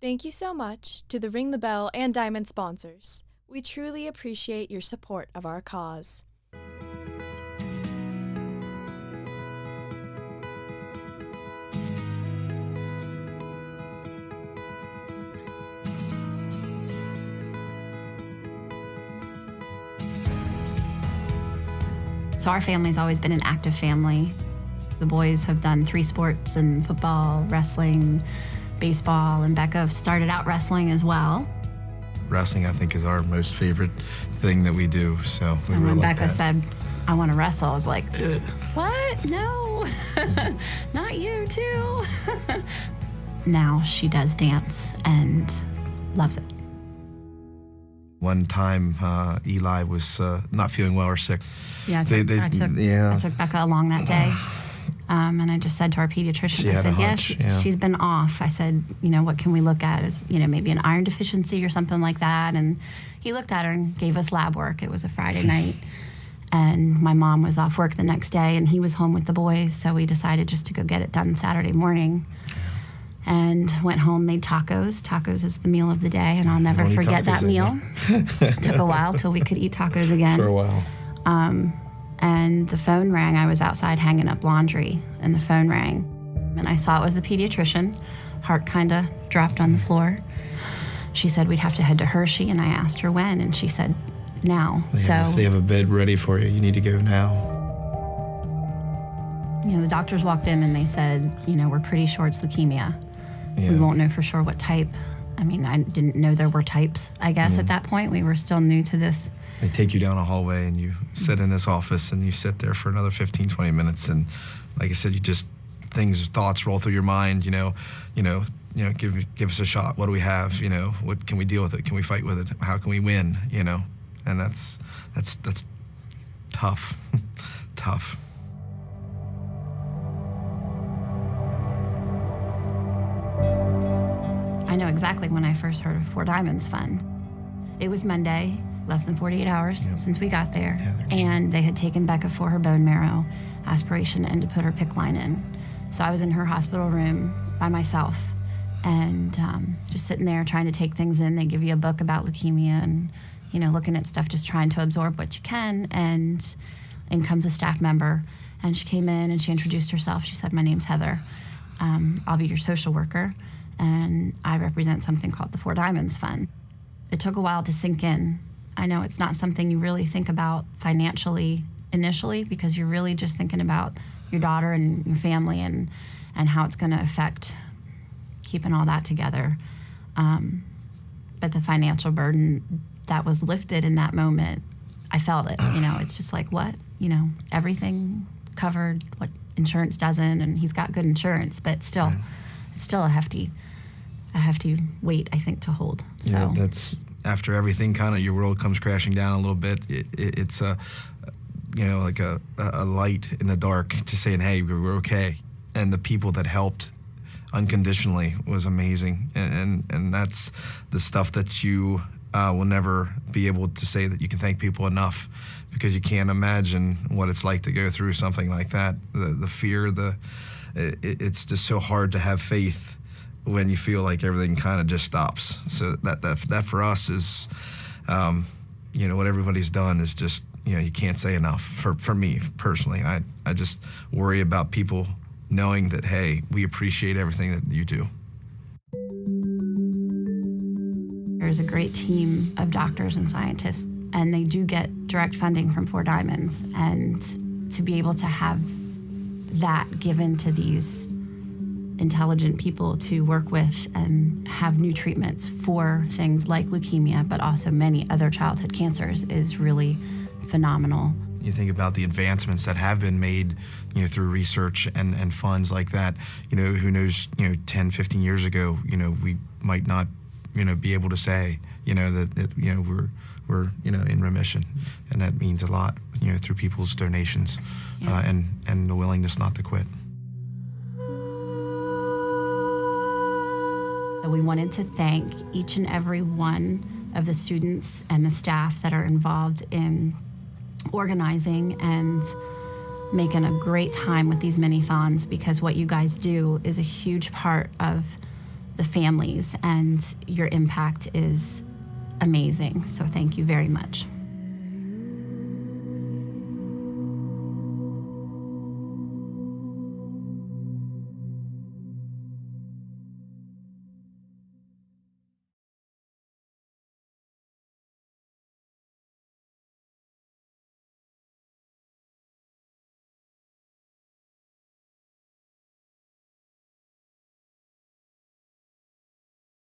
Thank you so much to the Ring the Bell and Diamond sponsors. We truly appreciate your support of our cause. So our family's always been an active family. The boys have done 3 sports and football, wrestling, baseball, and Bekah started out wrestling as well. Wrestling, I think, is our most favorite thing that we do, so we And really when like Bekah that. said, I want to wrestle, I was like, ugh, what? No, not you too. Now she does dance and loves it. One time, Eli was not feeling well or sick. Yeah, I took Bekah along that day. And I just said to our pediatrician, I said, she's been off. I said, what can we look at? Is, maybe an iron deficiency or something like that. And he looked at her and gave us lab work. It was a Friday night. And my mom was off work the next day, and he was home with the boys. So we decided just to go get it done Saturday morning. And went home, made tacos. Tacos is the meal of the day, and I'll never forget that meal. Took a while till we could eat tacos again. For a while. And the phone rang. I was outside hanging up laundry, and the phone rang. And I saw it was the pediatrician. Heart kind of dropped on the floor. She said we'd have to head to Hershey, and I asked her when, and she said now. They have a bed ready for you. You need to go now. The doctors walked in, and they said, we're pretty sure it's leukemia. Yeah. We won't know for sure what type. I mean, I didn't know there were types, I guess, at that point. We were still new to this. They take you down a hallway, and you sit in this office, and you sit there for another 15, 20 minutes. And like I said, thoughts roll through your mind, give us a shot. What do we have? What can we deal with it? Can we fight with it? How can we win? And that's tough, tough. I know exactly when I first heard of Four Diamonds Fund. It was Monday, less than 48 hours since we got there, and they had taken Bekah for her bone marrow aspiration and to put her PICC line in. So I was in her hospital room by myself and just sitting there trying to take things in. They give you a book about leukemia and, looking at stuff, just trying to absorb what you can, and in comes a staff member, and she came in and she introduced herself. She said, my name's Heather. I'll be your social worker, and I represent something called the Four Diamonds Fund. It took a while to sink in. I know it's not something you really think about financially initially, because you're really just thinking about your daughter and your family and how it's going to affect keeping all that together. But the financial burden that was lifted in that moment, I felt it. It's just like, what? Everything covered, what insurance doesn't, and he's got good insurance, but still, it's still a hefty weight, I think, to hold. So. Yeah, that's after everything, kind of your world comes crashing down a little bit. It's like a light in the dark to saying, hey, we're okay. And the people that helped unconditionally was amazing. And that's the stuff that you will never be able to say that you can thank people enough, because you can't imagine what it's like to go through something like that. The fear, it's just so hard to have faith when you feel like everything kind of just stops. So that for us is, what everybody's done is just, you can't say enough. For me personally, I just worry about people knowing that, hey, we appreciate everything that you do. There's a great team of doctors and scientists, and they do get direct funding from Four Diamonds. And to be able to have that given to these intelligent people to work with and have new treatments for things like leukemia, but also many other childhood cancers, is really phenomenal. You think about the advancements that have been made, through research and funds like that. Who knows, 10, 15 years ago, we might not, be able to say, that we're in remission, and that means a lot, through people's donations, and the willingness not to quit. We wanted to thank each and every one of the students and the staff that are involved in organizing and making a great time with these mini-thons, because what you guys do is a huge part of the families, and your impact is amazing. So thank you very much.